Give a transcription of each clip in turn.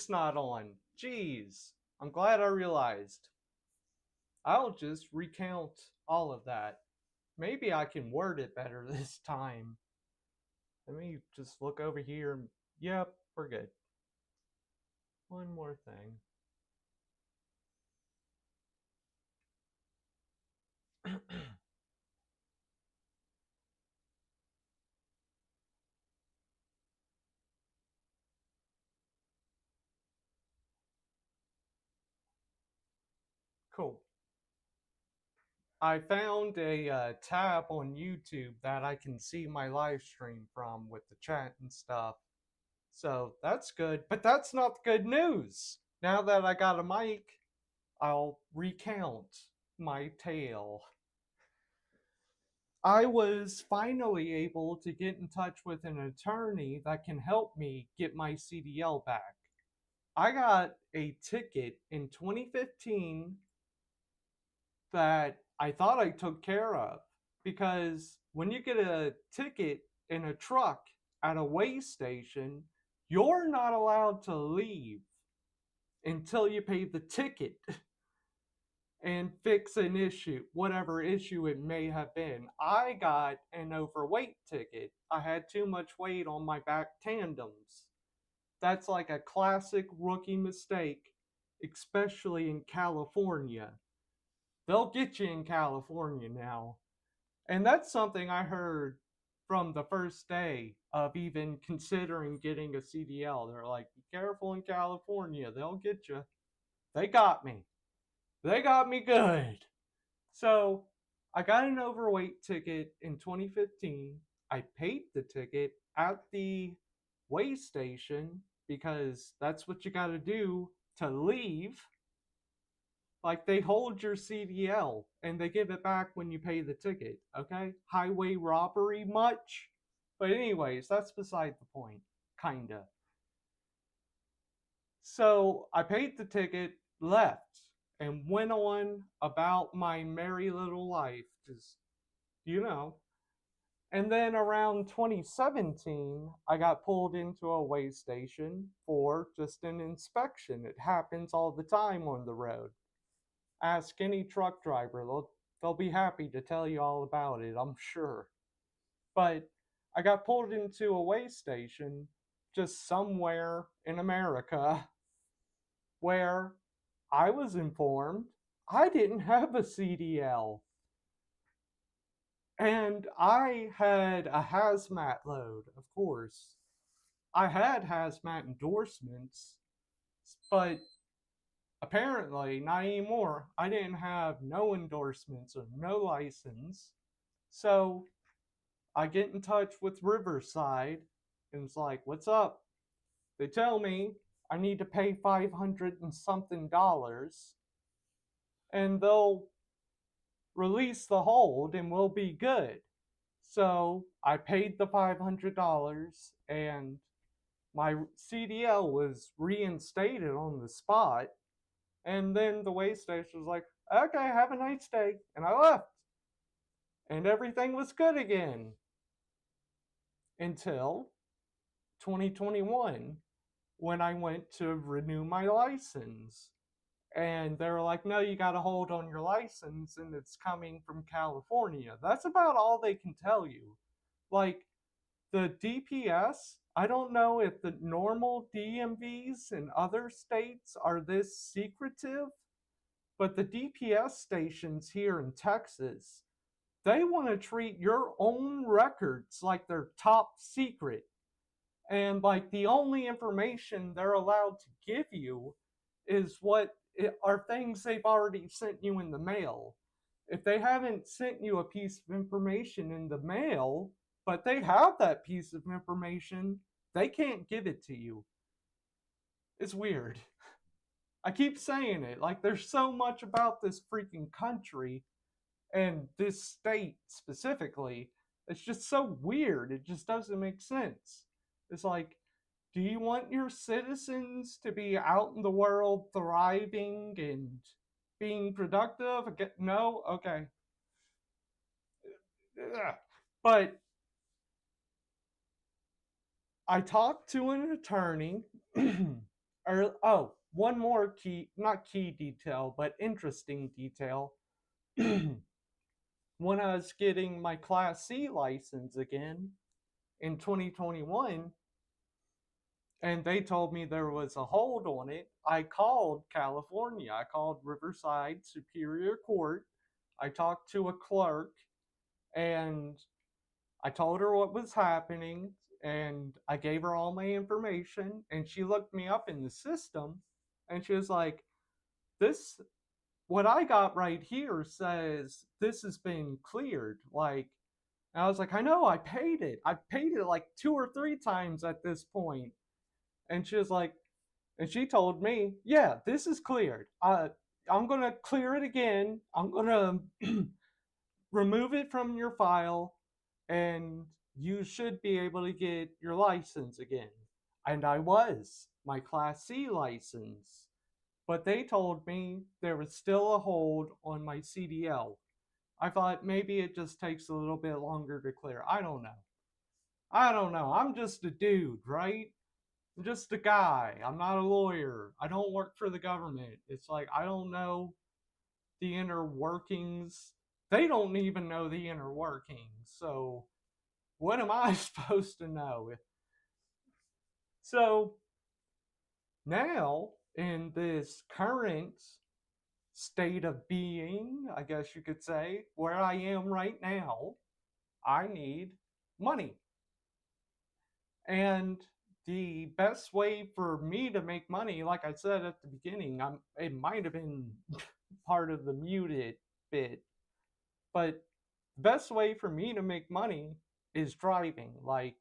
it's not on. Jeez. I'm glad I realized. I'll just recount all of that. Maybe I can word it better this time. Let me just look over here. Yep, we're good. One more thing. Cool. I found a tab on YouTube that I can see my live stream from with the chat and stuff. So that's good. But that's not the good news. Now that I got a mic, I'll recount my tale. I was finally able to get in touch with an attorney that can help me get my CDL back. I got a ticket in 2015 that I thought I took care of because when you get a ticket in a truck at a weigh station, you're not allowed to leave until you pay the ticket and fix an issue, whatever issue it may have been. I got an overweight ticket. I had too much weight on my back tandems. That's like a classic rookie mistake, especially in California. They'll get you in California now. And that's something I heard from the first day of even considering getting a CDL. They're like, be careful in California, they'll get you. They got me. They got me good. So I got an overweight ticket in 2015. I paid the ticket at the weigh station because that's what you got to do to leave. Like they hold your CDL and they give it back when you pay the ticket. Okay? Highway robbery much? But, anyways, that's beside the point. Kinda. So I paid the ticket, left, and went on about my merry little life. Just, you know. And then around 2017, I got pulled into a weigh station for just an inspection. It happens all the time on the road. Ask any truck driver, they'll be happy to tell you all about it, I'm sure. But I got pulled into a weigh station just somewhere in America where I was informed I didn't have a CDL. And I had a hazmat load, of course. I had hazmat endorsements, but apparently not anymore. I didn't have no endorsements or no license. So I get in touch with Riverside and it's like, what's up? They tell me I need to pay 500 and something dollars and they'll release the hold and we'll be good. So I paid the $500 and my CDL was reinstated on the spot. And then the weigh station was like, okay, have a nice day. And I left. And everything was good again until 2021 when I went to renew my license. And they were like, no, you got to hold on your license and it's coming from California. That's about all they can tell you. Like the DPS, I don't know if the normal DMVs in other states are this secretive, but the DPS stations here in Texas, they want to treat your own records like they're top secret. And like the only information they're allowed to give you is what are things they've already sent you in the mail. If they haven't sent you a piece of information in the mail, but they have that piece of information, they can't give it to you. It's weird. I keep saying it. Like, there's so much about this freaking country and this state specifically. It's just so weird. It just doesn't make sense. It's like, do you want your citizens to be out in the world thriving and being productive? No? Okay. But I talked to an attorney oh, one more key, not key detail, but interesting detail. When I was getting my Class C license again in 2021, and they told me there was a hold on it, I called California. I called Riverside Superior Court. I talked to a clerk, and I told her what was happening, and I gave her all my information, and she looked me up in the system, and she was like, this, what I got right here says this has been cleared. Like, and I was like, I know, I paid it. I paid it like 2 or 3 times at this point. And she was like, and she told me, yeah, this is cleared. I'm going to clear it again. I'm going to remove it from your file, and you should be able to get your license again. And I was, my Class C license. But they told me there was still a hold on my CDL. I thought maybe it just takes a little bit longer to clear. I don't know. I don't know. I'm just a dude, right? I'm just a guy. I'm not a lawyer. I don't work for the government. It's like I don't know the inner workings. They don't even know the inner workings. So what am I supposed to know? So now, in this current state of being, I guess you could say, where I am right now, I need money. And the best way for me to make money, like I said at the beginning, it might have been part of the muted bit, but the best way for me to make money is driving. Like,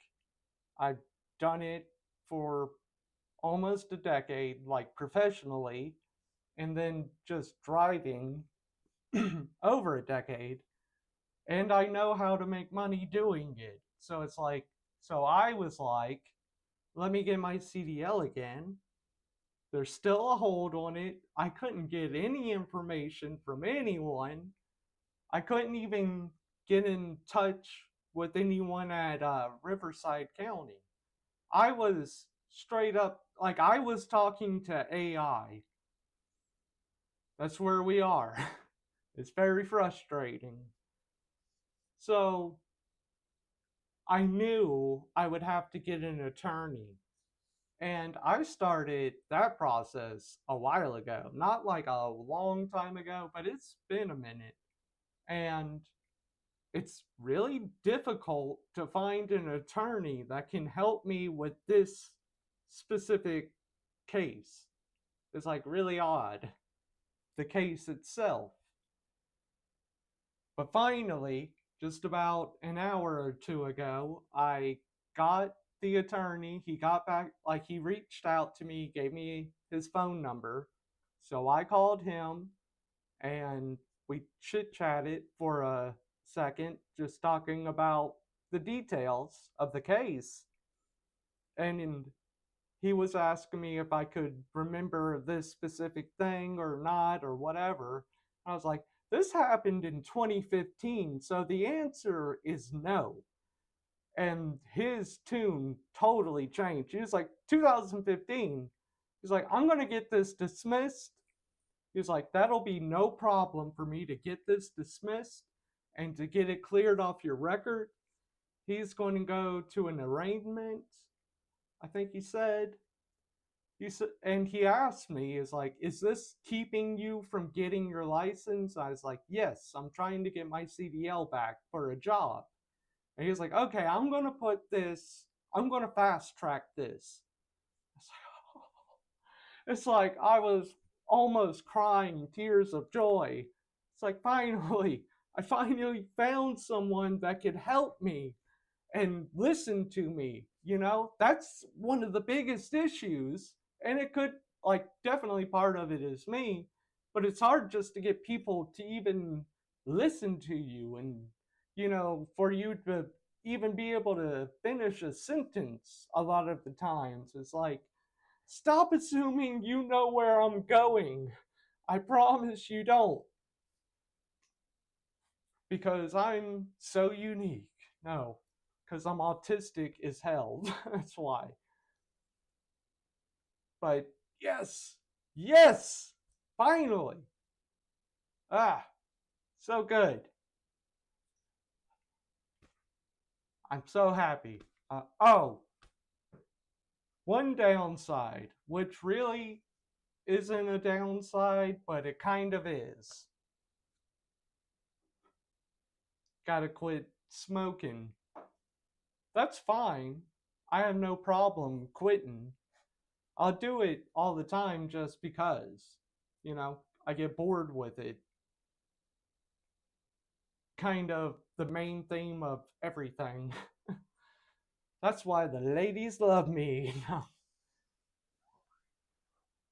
I've done it for almost a decade, like professionally, and then just driving over a decade. And I know how to make money doing it. So it's like, so I was like, let me get my CDL again. There's still a hold on it. I couldn't get any information from anyone. I couldn't even get in touch with anyone at Riverside County. I was straight up, like, I was talking to AI. That's where we are. It's very frustrating. So I knew I would have to get an attorney. And I started that process a while ago. Not like a long time ago, but it's been a minute. And it's really difficult to find an attorney that can help me with this specific case. It's like really odd, the case itself. But finally, just about an hour or two ago, I got the attorney. He got back, like, he reached out to me, gave me his phone number. So I called him, and we chit chatted for a second, just talking about the details of the case. And he was asking me if I could remember this specific thing or not or whatever. I was like, this happened in 2015, so the answer is no. And his tune totally changed. He was like, 2015. He's like, I'm going to get this dismissed. He was like, that'll be no problem for me to get this dismissed and to get it cleared off your record. He's going to go to an arraignment, I think he said. And he asked me, is like, is this keeping you from getting your license? I was like, yes, I'm trying to get my CDL back for a job. And he was like, okay, I'm going to fast track this. It's like I was almost crying tears of joy. It's like, finally, I finally found someone that could help me and listen to me. That's one of the biggest issues. And it could, like, definitely part of it is me, but it's hard just to get people to even listen to you, and for you to even be able to finish a sentence a lot of the times. It's like, stop assuming you know where I'm going. I promise you don't, because I'm so unique. No, because I'm autistic as hell. That's why. But Yes. Yes. Finally. Ah, so good. I'm so happy. Oh, one downside, which really isn't a downside, but it kind of is. Gotta quit smoking. That's fine. I have no problem quitting. I'll do it all the time just because. I get bored with it. Kind of the main theme of everything. That's why the ladies love me.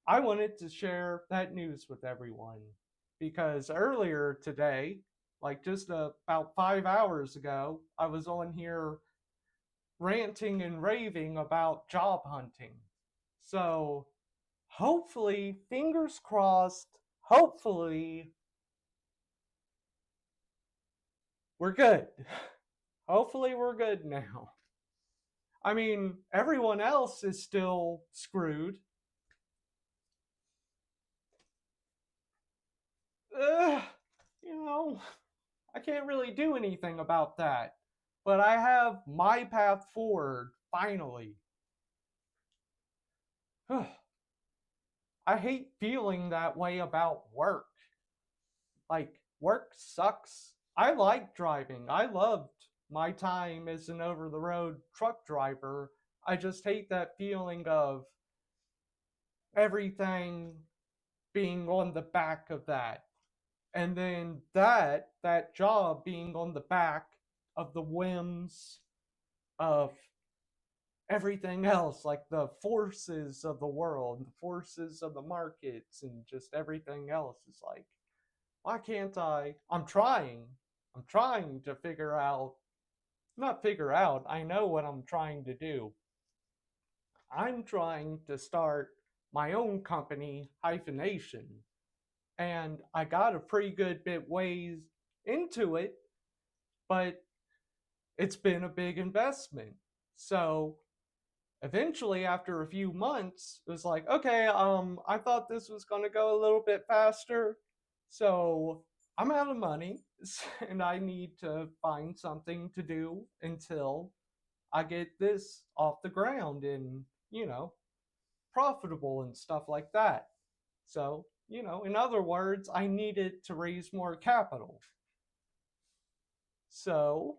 I wanted to share that news with everyone because earlier today, like just about 5 hours ago, I was on here ranting and raving about job hunting. So hopefully, fingers crossed, hopefully, we're good. Hopefully, we're good now. I mean, everyone else is still screwed. Ugh, you know, I can't really do anything about that. But I have my path forward, finally. I hate feeling that way about work. Like, work sucks. I like driving. I loved my time as an over the road truck driver. I just hate that feeling of everything being on the back of that. And then that job being on the back of the whims of everything else, like the forces of the world, the forces of the markets, and just everything else is like, why can't I? I'm trying to figure out, not figure out, I know what I'm trying to do. I'm trying to start my own company, Hyphenation. And I got a pretty good bit ways into it, but it's been a big investment. So eventually, after a few months, it was like, okay, I thought this was going to go a little bit faster. So I'm out of money and I need to find something to do until I get this off the ground and, profitable and stuff like that. So, in other words, I needed to raise more capital. So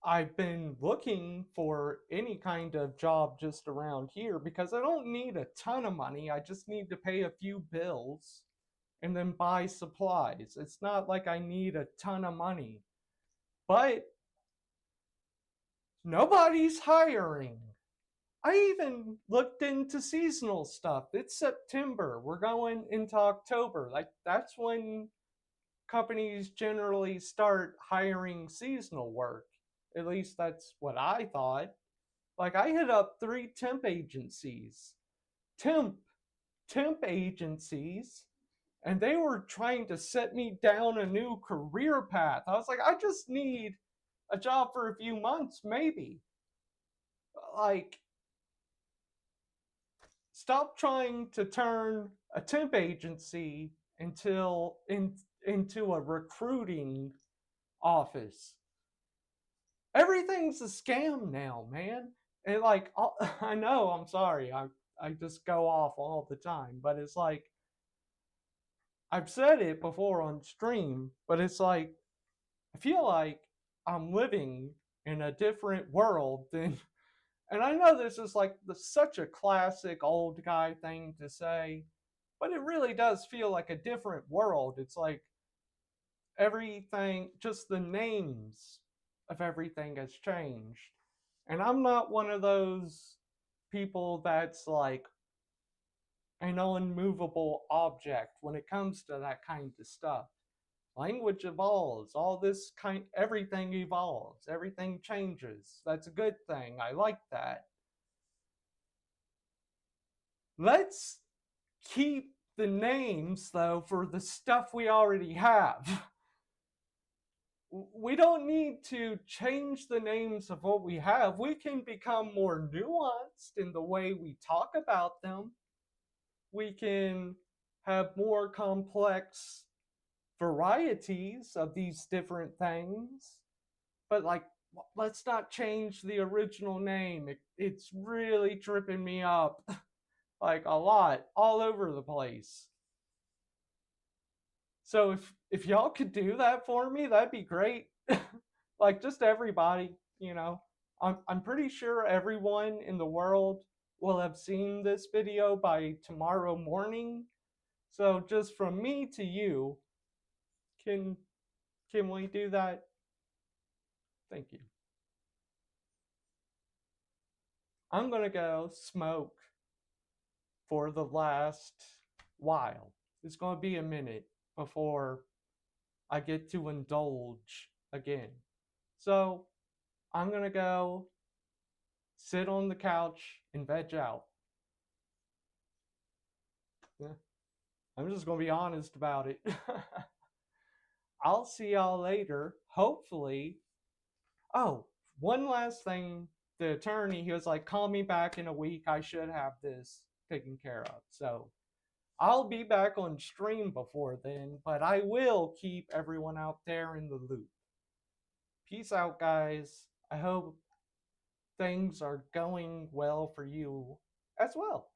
I've been looking for any kind of job just around here because I don't need a ton of money. I just need to pay a few bills and then buy supplies. It's not like I need a ton of money. But nobody's hiring. I even looked into seasonal stuff. It's September. We're going into October. Like, that's when companies generally start hiring seasonal work. At least that's what I thought. Like, I hit up 3 temp agencies, temp temp agencies, and they were trying to set me down a new career path. I was like, I just need a job for a few months, maybe. Like, stop trying to turn a temp agency into a recruiting office. Everything's a scam now, man. And like, I know, I'm sorry, I just go off all the time, but it's like, I've said it before on stream, but it's like, I feel like I'm living in a different world than, and I know this is like such a classic old guy thing to say, but it really does feel like a different world. It's like everything, just the names of everything has changed. And I'm not one of those people that's like an unmovable object when it comes to that kind of stuff. Language evolves, all this kind, everything evolves, everything changes. That's a good thing. I like that. Let's keep the names though for the stuff we already have. We don't need to change the names of what we have. We can become more nuanced in the way we talk about them. we can have more complex varieties of these different things. But like, let's not change the original name. It's really tripping me up like a lot, all over the place. So if y'all could do that for me, that'd be great. Like just everybody, you know. I'm pretty sure everyone in the world will have seen this video by tomorrow morning. So just from me to you, can can we do that? Thank you. I'm gonna go smoke for the last while. It's gonna be a minute before I get to indulge again. So I'm gonna go sit on the couch and veg out. Yeah, I'm just gonna be honest about it. I'll see y'all later. Hopefully. Oh, one last thing. The attorney, he was like, call me back in a week. I should have this taken care of. So I'll be back on stream before then, but I will keep everyone out there in the loop. Peace out, guys. I hope things are going well for you as well.